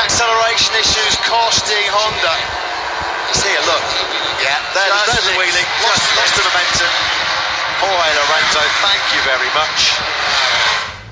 acceleration issues costing Honda. It's here, look. Yeah, there's the wheeling. Lost the momentum. Jorge Lorenzo, thank you very much.